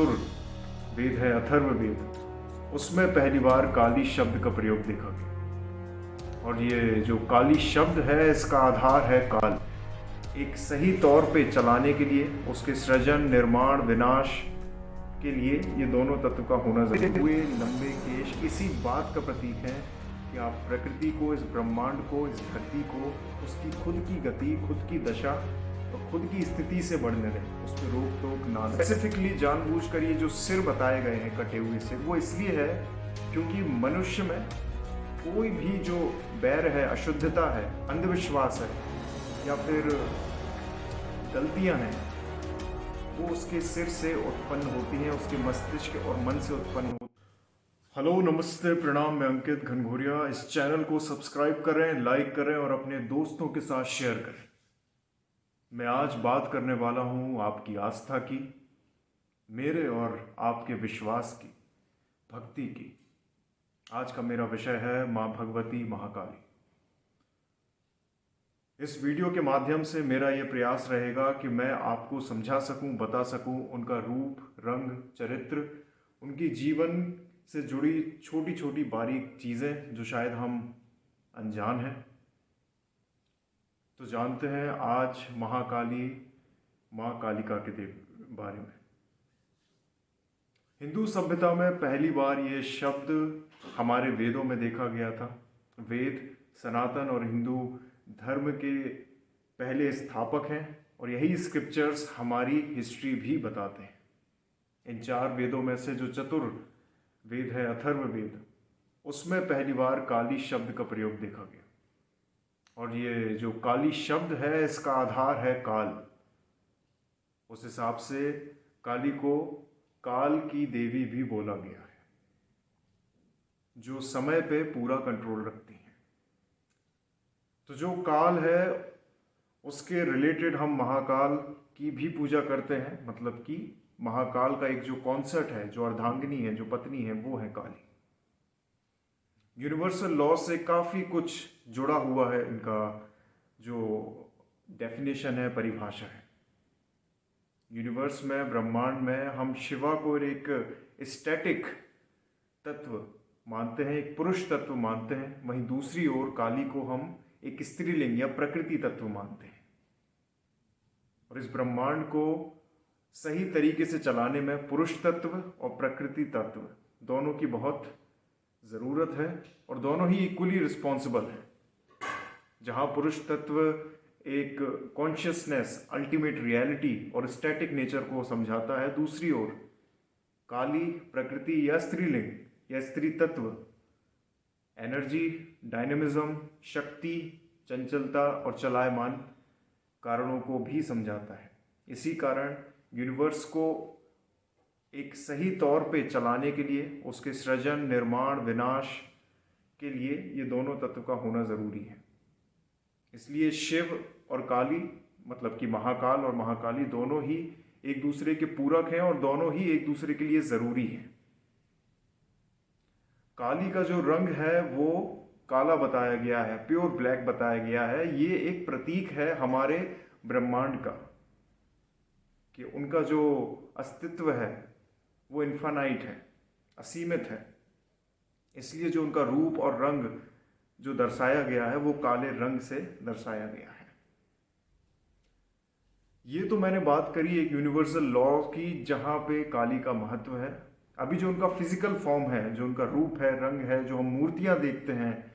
चतुर वेद है अथर्ववेद, उसमें पहली बार काली शब्द का प्रयोग देखा गया। और ये जो काली शब्द है इसका आधार है काल। एक सही तौर पे चलाने के लिए, उसके सृजन, निर्माण, विनाश के लिए ये दोनों तत्व का होना जरूरी। हुए लंबे केश इसी बात का प्रतीक है कि आप प्रकृति को, इस ब्रह्मांड को, इस धरती को उसकी खुद की गति, खुद की दशा और खुद की स्थिति से बढ़ने दें, उस पर रोक टोक ना दें। स्पेसिफिकली जानबूझकर ये जो सिर बताए गए हैं कटे हुए सिर, वो इसलिए है क्योंकि मनुष्य में कोई भी जो बैर है, अशुद्धता है, अंधविश्वास है या फिर गलतियां हैं, वो उसके सिर से उत्पन्न होती हैं, उसके मस्तिष्क और मन से उत्पन्न होती। हेलो, नमस्ते, प्रणाम। मैं अंकित घनघोरिया। इस चैनल को सब्सक्राइब करें, लाइक करें और अपने दोस्तों के साथ शेयर करें। मैं आज बात करने वाला हूं आपकी आस्था की, मेरे और आपके विश्वास की, भक्ति की। आज का मेरा विषय है माँ भगवती महाकाली। इस वीडियो के माध्यम से मेरा ये प्रयास रहेगा कि मैं आपको समझा सकूं, बता सकूं उनका रूप, रंग, चरित्र, उनकी जीवन से जुड़ी छोटी छोटी बारीक चीज़ें जो शायद हम अनजान हैं। तो जानते हैं आज महाकाली, माँ कालिका के बारे में। हिंदू सभ्यता में पहली बार ये शब्द हमारे वेदों में देखा गया था। वेद सनातन और हिंदू धर्म के पहले स्थापक हैं और यही स्क्रिप्चर्स हमारी हिस्ट्री भी बताते हैं। इन 4 वेदों में से जो चतुर वेद है अथर्ववेद, उसमें पहली बार काली शब्द का प्रयोग देखा गया। और ये जो काली शब्द है इसका आधार है काल। उस हिसाब से काली को काल की देवी भी बोला गया है, जो समय पे पूरा कंट्रोल रखती हैं। तो जो काल है उसके रिलेटेड हम महाकाल की भी पूजा करते हैं। मतलब कि महाकाल का एक जो कॉन्सेप्ट है, जो अर्धांगिनी है, जो पत्नी है, वो है काली। यूनिवर्सल लॉ से काफ़ी कुछ जुड़ा हुआ है। इनका जो डेफिनेशन है, परिभाषा है। यूनिवर्स में, ब्रह्मांड में हम शिवा को एक स्टैटिक तत्व मानते हैं, एक पुरुष तत्व मानते हैं। वहीं दूसरी ओर काली को हम एक स्त्रीलिंग या प्रकृति तत्व मानते हैं। और इस ब्रह्मांड को सही तरीके से चलाने में पुरुष तत्व और प्रकृति तत्व दोनों की बहुत ज़रूरत है और दोनों ही इक्वली रिस्पॉन्सिबल हैं। जहाँ पुरुष तत्व एक कॉन्शियसनेस, अल्टीमेट रियलिटी और स्टैटिक नेचर को समझाता है, दूसरी ओर काली प्रकृति या स्त्रीलिंग या स्त्री तत्व एनर्जी, डायनेमिज्म, शक्ति, चंचलता और चलायमान कारणों को भी समझाता है। इसी कारण यूनिवर्स को एक सही तौर पे चलाने के लिए, उसके सृजन, निर्माण, विनाश के लिए ये दोनों तत्व का होना ज़रूरी है। इसलिए शिव और काली, मतलब कि महाकाल और महाकाली, दोनों ही एक दूसरे के पूरक हैं और दोनों ही एक दूसरे के लिए ज़रूरी हैं। काली का जो रंग है वो काला बताया गया है, प्योर ब्लैक बताया गया है। ये एक प्रतीक है हमारे ब्रह्मांड का, कि उनका जो अस्तित्व है वो इन्फानाइट है, असीमित है। इसलिए जो उनका रूप और रंग जो दर्शाया गया है वो काले रंग से दर्शाया गया है। ये तो मैंने बात करी एक यूनिवर्सल लॉ की, जहाँ पे काली का महत्व है। अभी जो उनका फिजिकल फॉर्म है, जो उनका रूप है, रंग है, जो हम मूर्तियाँ देखते हैं,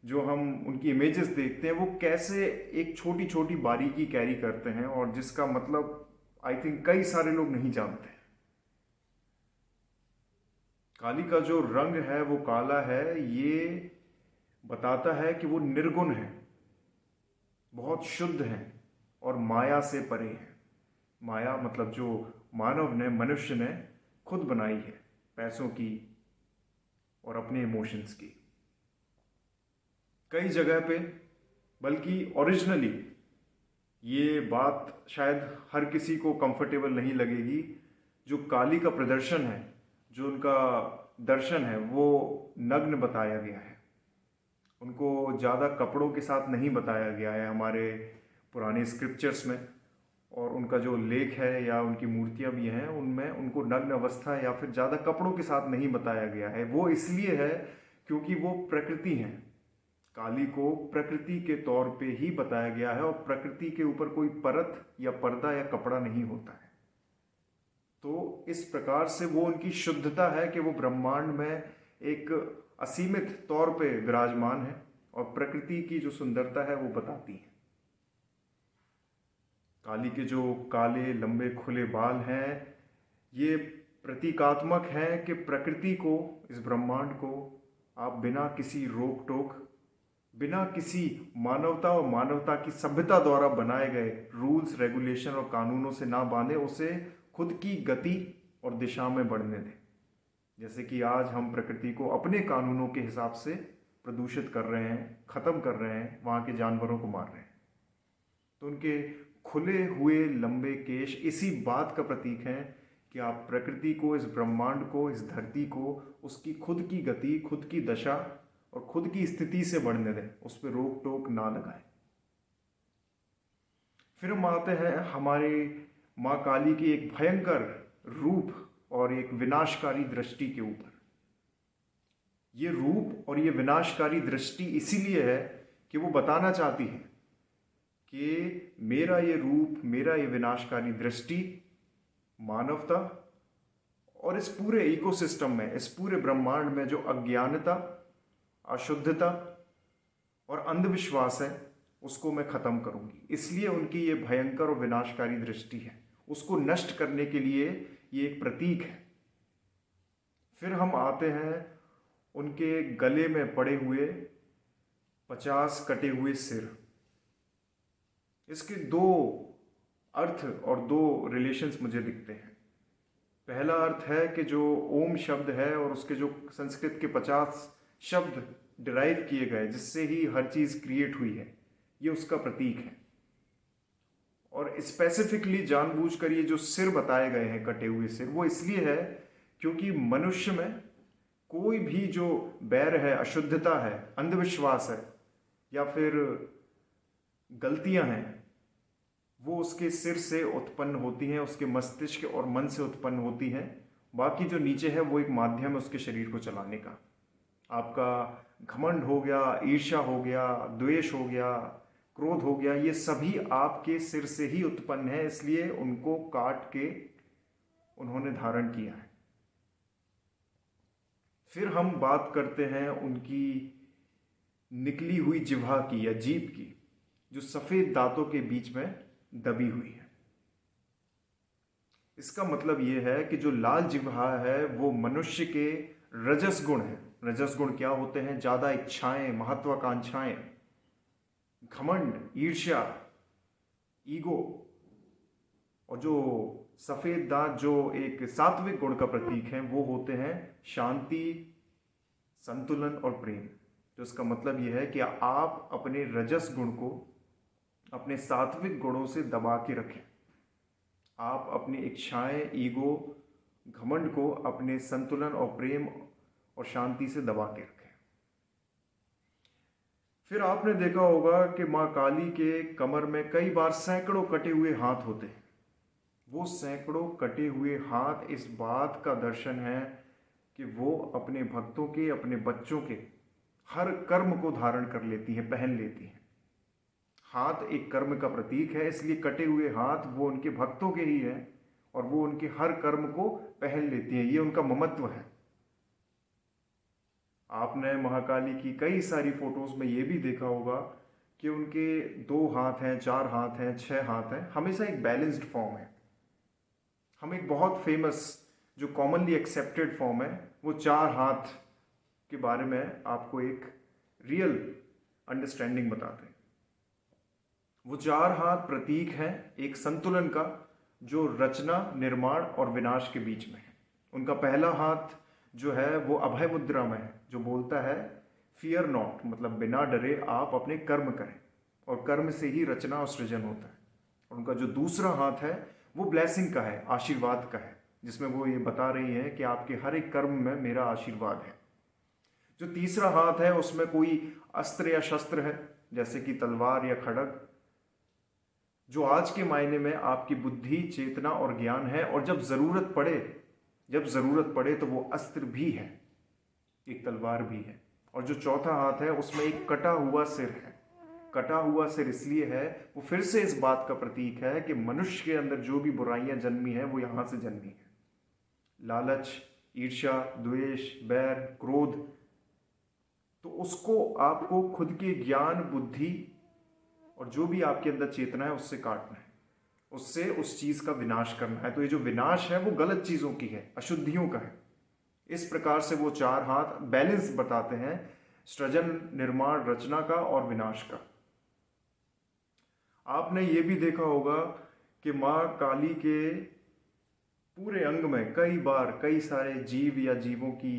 जो हम उनकी इमेजेस देखते हैं, वो कैसे एक छोटी छोटी बारीकी कैरी करते हैं और जिसका मतलब आई थिंक कई सारे लोग नहीं जानते। काली का जो रंग है वो काला है। ये बताता है कि वो निर्गुण है, बहुत शुद्ध है और माया से परे है। माया मतलब जो मानव ने, मनुष्य ने खुद बनाई है, पैसों की और अपने इमोशंस की। कई जगह पे, बल्कि ओरिजिनली ये बात शायद हर किसी को कंफर्टेबल नहीं लगेगी, जो काली का प्रदर्शन है, जो उनका दर्शन है, वो नग्न बताया गया है। उनको ज़्यादा कपड़ों के साथ नहीं बताया गया है हमारे पुराने स्क्रिप्चर्स में। और उनका जो लेख है या उनकी मूर्तियां भी हैं उनमें उनको नग्न अवस्था या फिर ज़्यादा कपड़ों के साथ नहीं बताया गया है। वो इसलिए है क्योंकि वो प्रकृति हैं। काली को प्रकृति के तौर पे ही बताया गया है और प्रकृति के ऊपर कोई परत या पर्दा या कपड़ा नहीं होता है। तो इस प्रकार से वो उनकी शुद्धता है कि वो ब्रह्मांड में एक असीमित तौर पे विराजमान है और प्रकृति की जो सुंदरता है वो बताती है। काली के जो काले लंबे खुले बाल हैं ये प्रतीकात्मक हैं कि प्रकृति को, इस ब्रह्मांड को आप बिना किसी रोक टोक, बिना किसी मानवता और मानवता की सभ्यता द्वारा बनाए गए रूल्स रेगुलेशन और कानूनों से ना बांधे, उसे खुद की गति और दिशा में बढ़ने दें। जैसे कि आज हम प्रकृति को अपने कानूनों के हिसाब से प्रदूषित कर रहे हैं, ख़त्म कर रहे हैं, वहाँ के जानवरों को मार रहे हैं। तो उनके खुले हुए लंबे केश इसी बात का प्रतीक हैं कि आप प्रकृति को, इस ब्रह्मांड को, इस धरती को उसकी खुद की गति, खुद की दशा और खुद की स्थिति से बढ़ने दें, उस पर रोक टोक ना लगाएं। फिर हम आते हैं हमारी माँ काली की एक भयंकर रूप और एक विनाशकारी दृष्टि के ऊपर। ये रूप और ये विनाशकारी दृष्टि इसीलिए है कि वो बताना चाहती है कि मेरा ये रूप, मेरा ये विनाशकारी दृष्टि मानवता और इस पूरे इकोसिस्टम में, इस पूरे ब्रह्मांड में जो अज्ञानता, अशुद्धता और अंधविश्वास है उसको मैं खत्म करूंगी। इसलिए उनकी ये भयंकर और विनाशकारी दृष्टि है, उसको नष्ट करने के लिए ये एक प्रतीक है। फिर हम आते हैं उनके गले में पड़े हुए 50 कटे हुए सिर। इसके दो अर्थ और दो रिलेशंस मुझे दिखते हैं। पहला अर्थ है कि जो ओम शब्द है और उसके जो संस्कृत के 50 शब्द डिराइव किए गए जिससे ही हर चीज क्रिएट हुई है, ये उसका प्रतीक है। और स्पेसिफिकली जानबूझकर ये जो सिर बताए गए हैं, कटे हुए सिर, वो इसलिए है क्योंकि मनुष्य में कोई भी जो बैर है, अशुद्धता है, अंधविश्वास है या फिर गलतियां हैं, वो उसके सिर से उत्पन्न होती हैं, उसके मस्तिष्क और मन से उत्पन्न होती हैं। बाकी जो नीचे है वो एक माध्यम है उसके शरीर को चलाने का। आपका घमंड हो गया, ईर्ष्या हो गया, द्वेष हो गया, क्रोध हो गया, ये सभी आपके सिर से ही उत्पन्न है, इसलिए उनको काट के उन्होंने धारण किया है। फिर हम बात करते हैं उनकी निकली हुई जिह्वा की या जीभ की, जो सफेद दांतों के बीच में दबी हुई है। इसका मतलब यह है कि जो लाल जिह्वा है वो मनुष्य के रजस गुण है। रजस गुण क्या होते हैं? ज्यादा इच्छाएं, महत्वाकांक्षाएं, घमंड, ईर्ष्या, ईगो। और जो सफेद दांत जो एक सात्विक गुण का प्रतीक है वो होते हैं शांति, संतुलन और प्रेम। तो इसका मतलब यह है कि आप अपने रजस गुण को अपने सात्विक गुणों से दबा के रखें। आप अपनी इच्छाएं, ईगो, घमंड को अपने संतुलन और प्रेम और शांति से दबा के रखें। फिर आपने देखा होगा कि माँ काली के कमर में कई बार सैकड़ों कटे हुए हाथ होते हैं। वो सैकड़ों कटे हुए हाथ इस बात का दर्शन है कि वो अपने भक्तों के, अपने बच्चों के हर कर्म को धारण कर लेती है, पहन लेती है। हाथ एक कर्म का प्रतीक है, इसलिए कटे हुए हाथ वो उनके भक्तों के ही है और वो उनके हर कर्म को पहन लेती है। ये उनका ममत्व है। आपने महाकाली की कई सारी फोटोज में ये भी देखा होगा कि उनके 2 हाथ हैं, 4 हाथ हैं, 6 हाथ हैं, हमेशा एक बैलेंस्ड फॉर्म है। हम एक बहुत फेमस जो कॉमनली एक्सेप्टेड फॉर्म है वो 4 हाथ के बारे में आपको एक रियल अंडरस्टैंडिंग बताते हैं। वो 4 हाथ प्रतीक हैं एक संतुलन का जो रचना, निर्माण और विनाश के बीच में है। उनका पहला हाथ जो है वो अभय मुद्रा में है, जो बोलता है फियर नॉट, मतलब बिना डरे आप अपने कर्म करें और कर्म से ही रचना और सृजन होता है। और उनका जो दूसरा हाथ है वो ब्लेसिंग का है, आशीर्वाद का है, जिसमें वो ये बता रही है कि आपके हर एक कर्म में मेरा आशीर्वाद है। जो तीसरा हाथ है उसमें कोई अस्त्र या शस्त्र है, जैसे कि तलवार या खड्ग, जो आज के मायने में आपकी बुद्धि, चेतना और ज्ञान है, और जब ज़रूरत पड़े तो वो अस्त्र भी है, एक तलवार भी है। और जो चौथा हाथ है उसमें एक कटा हुआ सिर है। कटा हुआ सिर इसलिए है, वो फिर से इस बात का प्रतीक है कि मनुष्य के अंदर जो भी बुराइयां जन्मी हैं वो यहां से जन्मी है। लालच, ईर्ष्या, द्वेष, बैर, क्रोध, तो उसको आपको खुद के ज्ञान, बुद्धि और जो भी आपके अंदर चेतना है उससे काटना है, उससे उस चीज का विनाश करना है। तो ये जो विनाश है वो गलत चीजों की है, अशुद्धियों का है। इस प्रकार से वो चार हाथ बैलेंस बताते हैं, सृजन, निर्माण, रचना का और विनाश का। आपने ये भी देखा होगा कि माँ काली के पूरे अंग में कई बार कई सारे जीव या जीवों की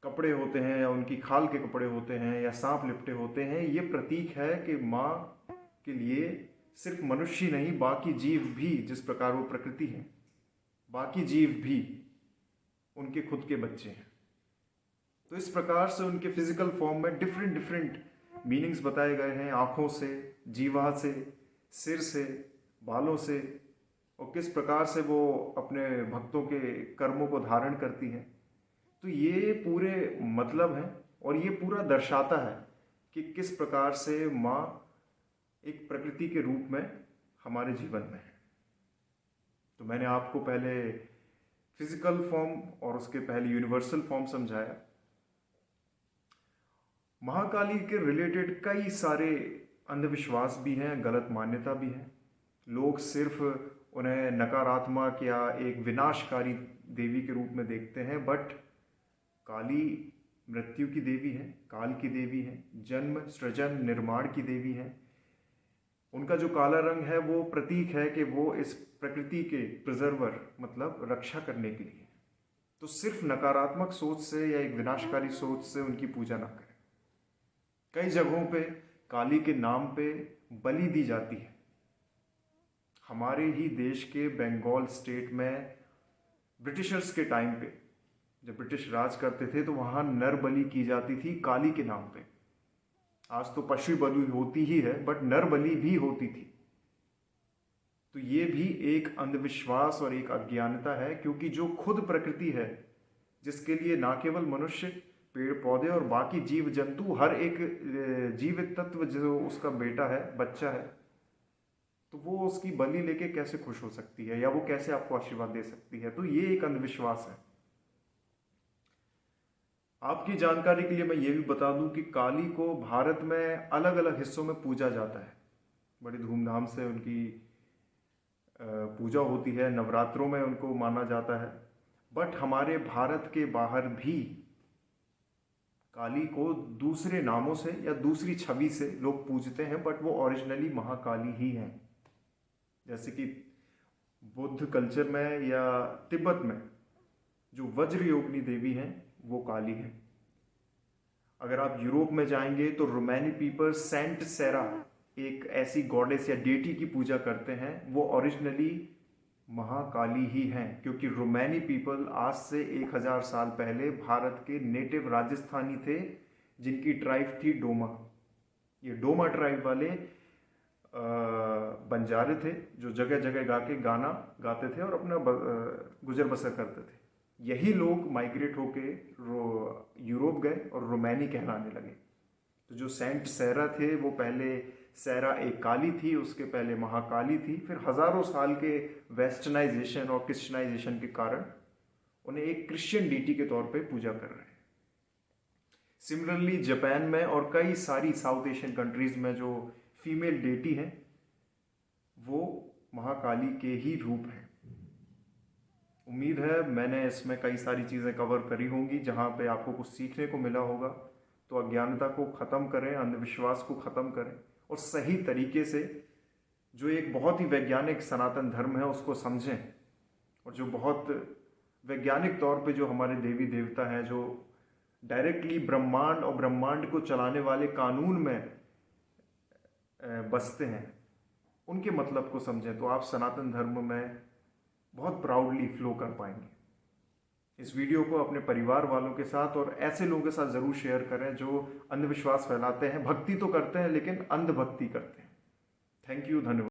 कपड़े होते हैं, या उनकी खाल के कपड़े होते हैं, या सांप लिपटे होते हैं। ये प्रतीक है कि माँ के लिए सिर्फ मनुष्य नहीं, बाकी जीव भी, जिस प्रकार वो प्रकृति है, बाकी जीव भी उनके खुद के बच्चे हैं। तो इस प्रकार से उनके फिजिकल फॉर्म में डिफरेंट डिफरेंट मीनिंग्स बताए गए हैं, आँखों से, जीवा से, सिर से, बालों से, और किस प्रकार से वो अपने भक्तों के कर्मों को धारण करती हैं। तो ये पूरे मतलब हैं, और ये पूरा दर्शाता है कि किस प्रकार से माँ एक प्रकृति के रूप में हमारे जीवन में है। तो मैंने आपको पहले फिजिकल फॉर्म और उसके पहले यूनिवर्सल फॉर्म समझाया। महाकाली के रिलेटेड कई सारे अंधविश्वास भी हैं, गलत मान्यता भी है। लोग सिर्फ उन्हें नकारात्मक या एक विनाशकारी देवी के रूप में देखते हैं, बट काली मृत्यु की देवी है, काल की देवी है, जन्म, सृजन, निर्माण की देवी है। उनका जो काला रंग है वो प्रतीक है कि वो इस प्रकृति के प्रिजर्वर, मतलब रक्षा करने के लिए। तो सिर्फ नकारात्मक सोच से या एक विनाशकारी सोच से उनकी पूजा ना करें। कई जगहों पे काली के नाम पे बलि दी जाती है। हमारे ही देश के बंगाल स्टेट में ब्रिटिशर्स के टाइम पे, जब ब्रिटिश राज करते थे, तो वहाँ नर बलि की जाती थी काली के नाम पे। आज तो पशु बलि होती ही है, बट नर बलि भी होती थी। तो ये भी एक अंधविश्वास और एक अज्ञानता है, क्योंकि जो खुद प्रकृति है, जिसके लिए ना केवल मनुष्य, पेड़ पौधे और बाकी जीव जंतु, हर एक जीवित तत्व जो उसका बेटा है, बच्चा है, तो वो उसकी बलि लेके कैसे खुश हो सकती है, या वो कैसे आपको आशीर्वाद दे सकती है। तो ये एक अंधविश्वास है। आपकी जानकारी के लिए मैं ये भी बता दूं कि काली को भारत में अलग अलग हिस्सों में पूजा जाता है। बड़ी धूमधाम से उनकी पूजा होती है, नवरात्रों में उनको माना जाता है। बट हमारे भारत के बाहर भी काली को दूसरे नामों से या दूसरी छवि से लोग पूजते हैं, बट वो ओरिजिनली महाकाली ही हैं। जैसे कि बुद्ध कल्चर में या तिब्बत में जो वज्र योगिनी देवी हैं वो काली है। अगर आप यूरोप में जाएंगे तो रोमानी पीपल सेंट सेरा, एक ऐसी गॉडेस या डेटी की पूजा करते हैं, वो ओरिजिनली महाकाली ही हैं, क्योंकि रोमानी पीपल आज से 1000 साल पहले भारत के नेटिव राजस्थानी थे, जिनकी ट्राइब थी डोमा। ये डोमा ट्राइब वाले बंजारे थे, जो जगह जगह गा के गाना गाते थे और अपना गुजर बसर करते थे। यही लोग माइग्रेट होके यूरोप गए और रोमानी कहलाने लगे। तो जो सेंट सेरा थे वो पहले सेरा एक काली थी, उसके पहले महाकाली थी, फिर हजारों साल के वेस्टर्नाइजेशन और क्रिश्चियनाइजेशन के कारण उन्हें एक क्रिश्चियन डीटी के तौर पे पूजा कर रहे हैं। सिमिलरली जापान में और कई सारी साउथ एशियन कंट्रीज में जो फीमेल डेटी है वो महाकाली के ही रूप हैं। उम्मीद है मैंने इसमें कई सारी चीज़ें कवर करी होंगी जहाँ पे आपको कुछ सीखने को मिला होगा। तो अज्ञानता को ख़त्म करें, अंधविश्वास को ख़त्म करें, और सही तरीके से जो एक बहुत ही वैज्ञानिक सनातन धर्म है उसको समझें, और जो बहुत वैज्ञानिक तौर पे जो हमारे देवी देवता हैं, जो डायरेक्टली ब्रह्मांड और ब्रह्मांड को चलाने वाले कानून में बसते हैं, उनके मतलब को समझें, तो आप सनातन धर्म में बहुत प्राउडली फ्लो कर पाएंगे। इस वीडियो को अपने परिवार वालों के साथ और ऐसे लोगों के साथ ज़रूर शेयर करें जो अंधविश्वास फैलाते हैं, भक्ति तो करते हैं लेकिन अंधभक्ति करते हैं। थैंक यू, धन्यवाद।